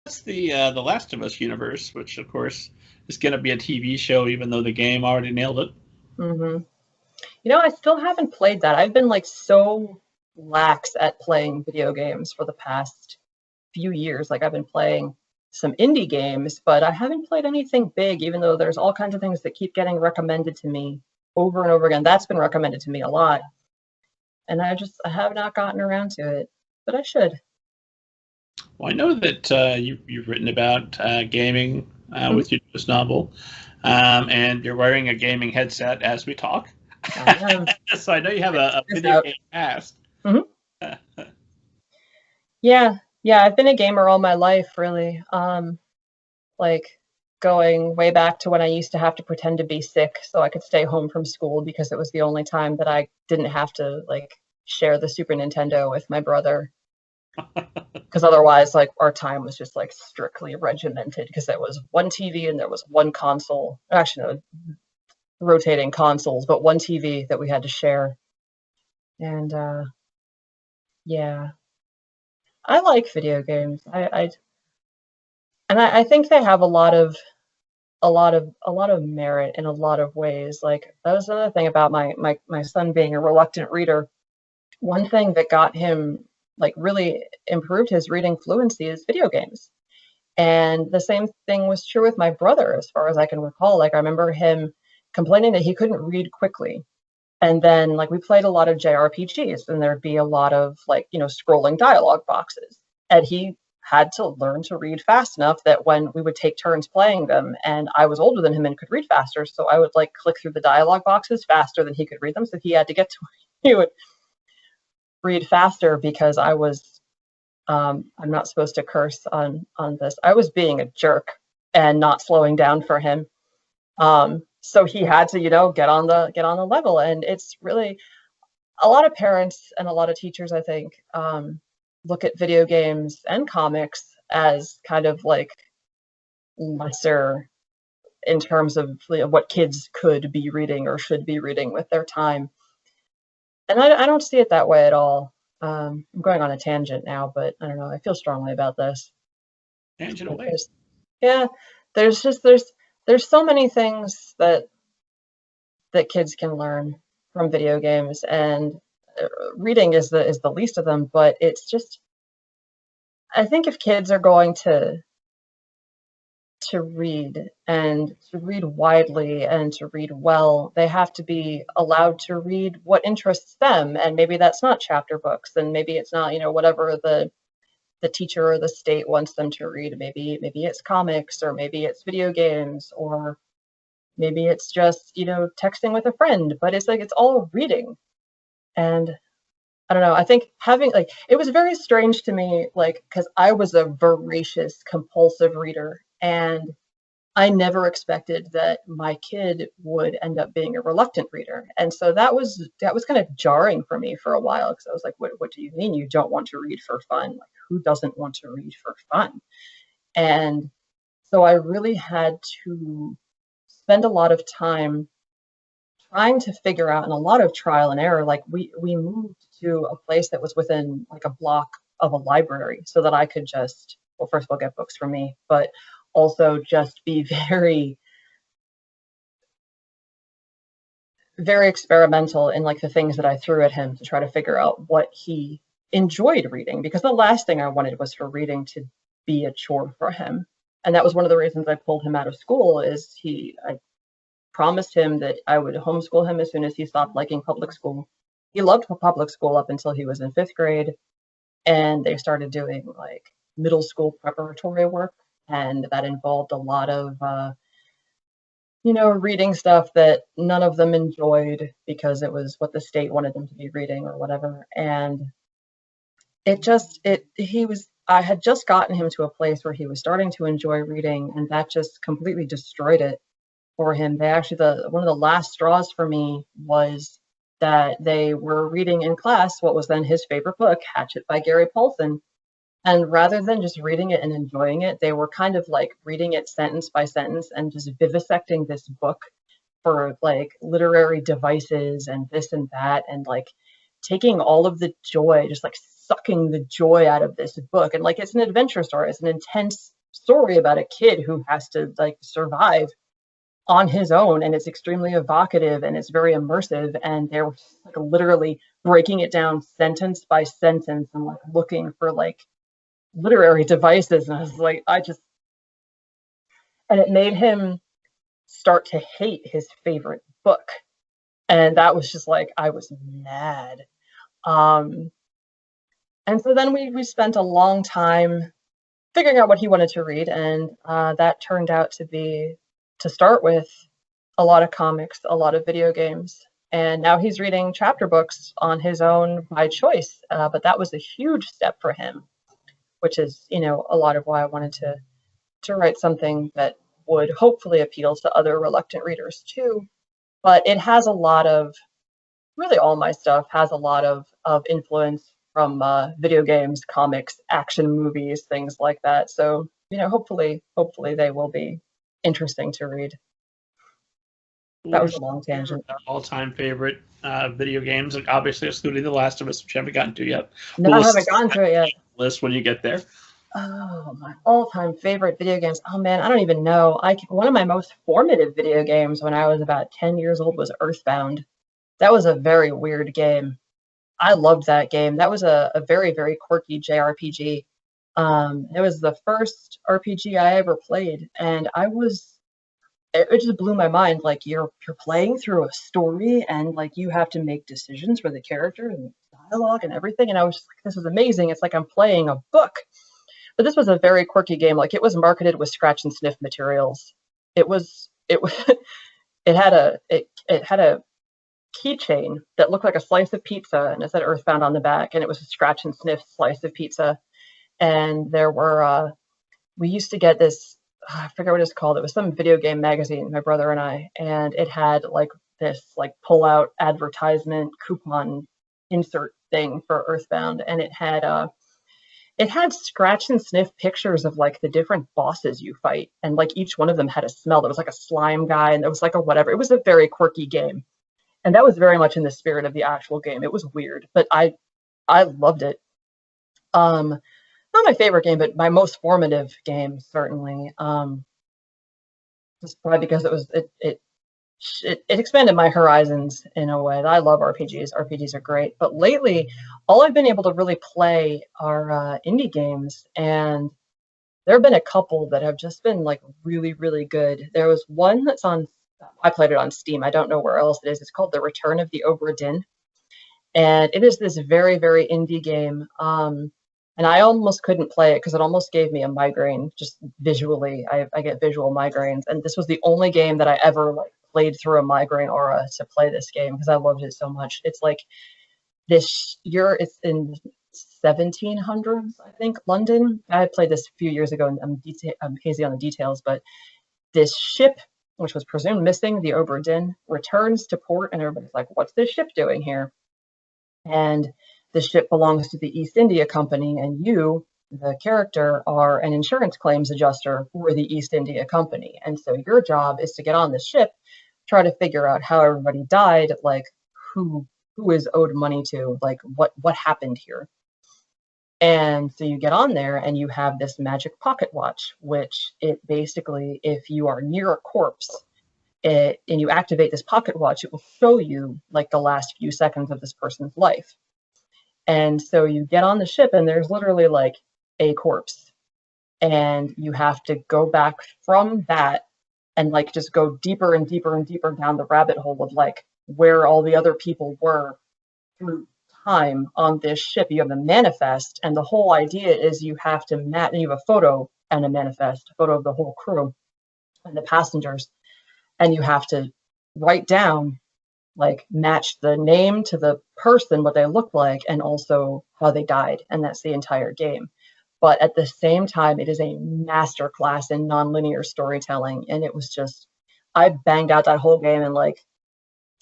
That's the Last of Us universe, which of course is going to be a TV show, even though the game already nailed it. Mm-hmm. You know, I still haven't played that. I've been like so lax at playing video games for the past few years. Like I've been playing some indie games, but I haven't played anything big, even though there's all kinds of things that keep getting recommended to me over and over again. That's been recommended to me a lot. And I have not gotten around to it, but I should. Well, I know that you've written about gaming with your newest novel, and you're wearing a gaming headset as we talk. So I know you have a video game past. Mm-hmm. Yeah, I've been a gamer all my life, really. Like going way back to when I used to have to pretend to be sick so I could stay home from school because it was the only time that I didn't have to like share the Super Nintendo with my brother. Because otherwise, like, our time was just like strictly regimented because there was one TV and there was one console. Actually, no, rotating consoles, but one TV that we had to share. And yeah, I like video games. I think they have a lot of merit in a lot of ways. Like that was another thing about my son being a reluctant reader. One thing that got him like really improved his reading fluency is video games. And the same thing was true with my brother, as far as I can recall. Like I remember him complaining that he couldn't read quickly. And then like we played a lot of JRPGs and there'd be a lot of like, you know, scrolling dialogue boxes. And he had to learn to read fast enough that when we would take turns playing them, and I was older than him and could read faster, so I would like click through the dialogue boxes faster than he could read them. So he had to get to where he would read faster because I was I'm not supposed to curse on this. I was being a jerk and not slowing down for him. So he had to, you know, get on the level. And it's really a lot of parents and a lot of teachers, I think, look at video games and comics as kind of like lesser in terms of what kids could be reading or should be reading with their time. And I don't see it that way at all. I'm going on a tangent now, but I don't know. I feel strongly about this. Tangent away. There's so many things that kids can learn from video games, and reading is the least of them. But it's just, I think if kids are going to read and to read widely and to read well, they have to be allowed to read what interests them. And maybe that's not chapter books, and maybe it's not, you know, whatever the teacher or the state wants them to read. Maybe it's comics, or maybe it's video games, or maybe it's just, you know, texting with a friend. But it's like it's all reading. And I don't know, I think having like, it was very strange to me, like, because I was a voracious compulsive reader, and I never expected that my kid would end up being a reluctant reader. And so that was kind of jarring for me for a while, because I was like, what do you mean you don't want to read for fun? Like, who doesn't want to read for fun? And so I really had to spend a lot of time trying to figure out, and a lot of trial and error. Like we moved to a place that was within like a block of a library, so that I could just, well, first of all, get books for me, but also just be very, very experimental in like the things that I threw at him to try to figure out what he enjoyed reading, because the last thing I wanted was for reading to be a chore for him. And that was one of the reasons I pulled him out of school. Is I promised him that I would homeschool him as soon as he stopped liking public school. He loved public school up until he was in 5th grade, and they started doing like middle school preparatory work, and that involved a lot of you know, reading stuff that none of them enjoyed because it was what the state wanted them to be reading or whatever. And I had just gotten him to a place where he was starting to enjoy reading, and that just completely destroyed it for him. They actually, one of the last straws for me was that they were reading in class what was then his favorite book, Hatchet by Gary Paulson. And rather than just reading it and enjoying it, they were kind of like reading it sentence by sentence and just vivisecting this book for like literary devices and this and that, and like taking all of the joy, just like sucking the joy out of this book. And like, it's an adventure story. It's an intense story about a kid who has to like survive on his own, and it's extremely evocative and it's very immersive, and they're like literally breaking it down sentence by sentence and like looking for like literary devices, and I was like, and it made him start to hate his favorite book, and that was just like, I was mad. And so then we spent a long time figuring out what he wanted to read, and that turned out to be, to start with, a lot of comics, a lot of video games, and now he's reading chapter books on his own by choice. But that was a huge step for him, which is, you know, a lot of why I wanted to write something that would hopefully appeal to other reluctant readers too. But it has a lot of, really all my stuff has a lot of influence from video games, comics, action movies, things like that. So, you know, hopefully they will be interesting to read. That was a long tangent. All-time favorite video games, obviously excluding The Last of Us, which I haven't gotten to yet. No, I haven't gotten to it yet. List when you get there. Oh, my all-time favorite video games. Oh man, I don't even know. One of my most formative video games when I was about 10 years old was Earthbound. That was a very weird game. I loved that game. That was a very, very quirky JRPG. It was the first RPG I ever played, and it just blew my mind. Like, you're playing through a story, and like you have to make decisions for the character and dialogue and everything. And I was just like, this is amazing. It's like I'm playing a book. But this was a very quirky game. Like, it was marketed with scratch and sniff materials. It had a keychain that looked like a slice of pizza, and it said Earthbound on the back, and it was a scratch and sniff slice of pizza. And there were we used to get this, I forget what it's called. It was some video game magazine, my brother and I, and it had like this like pull out advertisement coupon insert thing for Earthbound, and it had scratch and sniff pictures of like the different bosses you fight, and like each one of them had a smell. There was like a slime guy, and there was like a whatever. It was a very quirky game, and that was very much in the spirit of the actual game. It was weird, but I loved it. Not my favorite game, but my most formative game, certainly. Just probably because it expanded my horizons in a way. I love RPGs. RPGs are great. But lately, all I've been able to really play are indie games, and there have been a couple that have just been like really, really good. There was one that's I played it on Steam. I don't know where else it is. It's called The Return of the Obra Dinn. And it is this very, very indie game. And I almost couldn't play it because it almost gave me a migraine just visually. I get visual migraines. And this was the only game that I ever like played through a migraine aura to play this game because I loved it so much. It's like this year, it's in 1700s, I think, London. I played this a few years ago, and I'm hazy on the details, but this ship, which was presumed missing, the Obra Dinn, returns to port, and everybody's like, what's this ship doing here? And the ship belongs to the East India Company, and you, the character, are an insurance claims adjuster for the East India Company. And so your job is to get on the ship, try to figure out how everybody died, like who is owed money to, like what happened here. And so you get on there and you have this magic pocket watch, which it basically, if you are near a corpse and you activate this pocket watch, it will show you like the last few seconds of this person's life. And so you get on the ship and there's literally like a corpse, and you have to go back from that and like just go deeper and deeper and deeper down the rabbit hole of like where all the other people were through time on this ship. You have a manifest, and the whole idea is you have to and you have a photo and a manifest, a photo of the whole crew and the passengers, and you have to write down, like match the name to the person, what they look like, and also how they died. And that's the entire game. But at the same time, it is a master class in nonlinear storytelling. And it was just, I banged out that whole game in like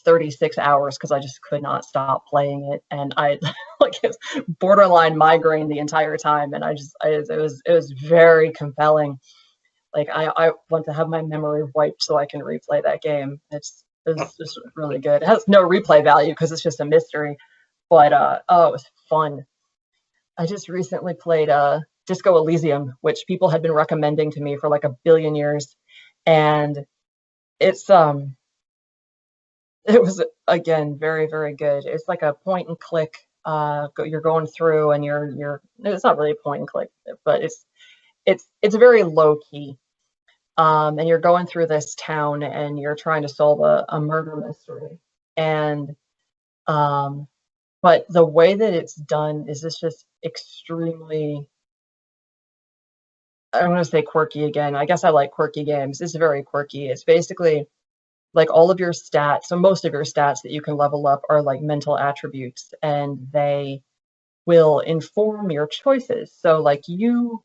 36 hours because I just could not stop playing it. And I like, it was borderline migraine the entire time. And it was very compelling. Like I want to have my memory wiped so I can replay that game. It's just really good. It has no replay value because it's just a mystery, but it was fun. I just recently played Disco Elysium, which people had been recommending to me for like a billion years. And it's it was, again, very, very good. It's like a point and click. You're going through and it's not really a point and click, but it's very low key. And you're going through this town and you're trying to solve a murder mystery. And but the way that it's done is just extremely, I'm going to say quirky again. I guess I like quirky games. It's very quirky. It's basically like all of your stats. So most of your stats that you can level up are like mental attributes, and they will inform your choices. So like you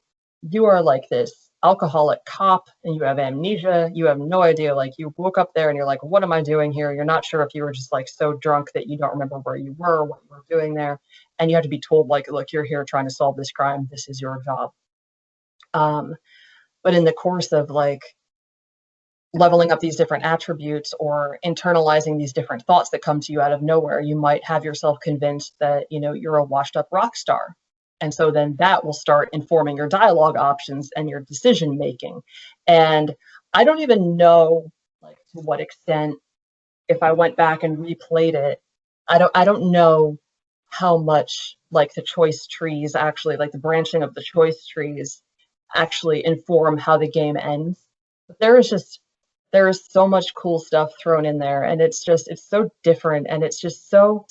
are like this alcoholic cop and you have amnesia. You have no idea. Like you woke up there and you're like, what am I doing here? You're not sure if you were just like so drunk that you don't remember where you were, what you were doing there. And you have to be told like, look, you're here trying to solve this crime. This is your job. But in the course of like leveling up these different attributes or internalizing these different thoughts that come to you out of nowhere, you might have yourself convinced that, you know, you're a washed up rock star. And so then that will start informing your dialogue options and your decision making. And I don't even know like to what extent, if I went back and replayed it, I don't know how much like the choice trees actually, like the branching of the choice trees actually inform how the game ends. But there is so much cool stuff thrown in there, and it's so different, and it's so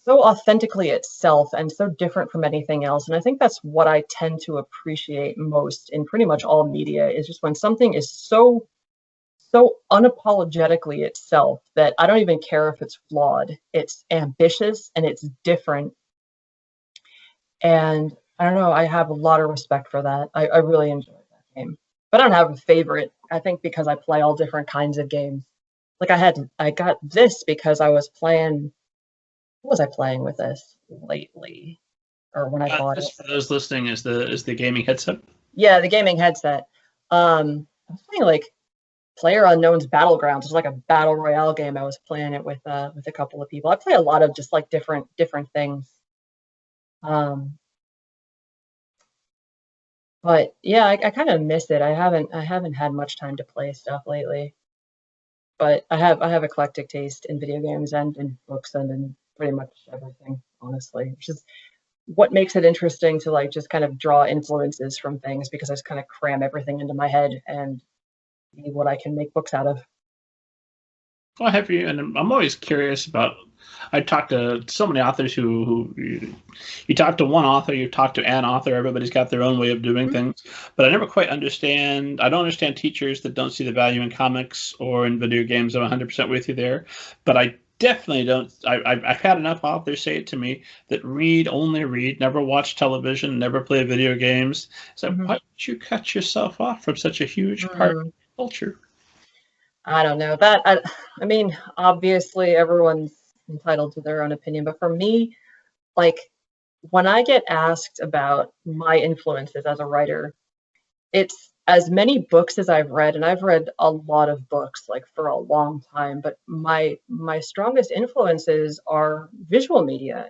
authentically itself and so different from anything else. And I think that's what I tend to appreciate most in pretty much all media, is just when something is so unapologetically itself that I don't even care if it's flawed. It's ambitious and it's different. And I don't know, I have a lot of respect for that. I really enjoyed that game. But I don't have a favorite. I think because I play all different kinds of games. Like I got this because I was playing, what was I playing with this lately? Or when I bought it. For those listening, is the gaming headset? Yeah, the gaming headset. I was playing like PlayerUnknown's Battlegrounds. It's like a battle royale game. I was playing it with a couple of people. I play a lot of just like different things. But yeah, I kind of miss it. I haven't had much time to play stuff lately. But I have eclectic taste in video games and in books and in pretty much everything, honestly. Which is what makes it interesting to like just kind of draw influences from things, because I just kind of cram everything into my head and see what I can make books out of. Well, have you? And I'm always curious about. I talked to so many authors who you talk to one author, you talk to an author. Everybody's got their own way of doing things, but I never quite understand. I don't understand teachers that don't see the value in comics or in video games. I'm 100% with you there, but I definitely don't. I've had enough authors say it to me that only read, never watch television, never play video games. So why would you cut yourself off from such a huge part of culture? I don't know that. I mean, obviously everyone's entitled to their own opinion, but for me, like when I get asked about my influences as a writer, it's as many books as I've read, and I've read a lot of books like for a long time, but my strongest influences are visual media.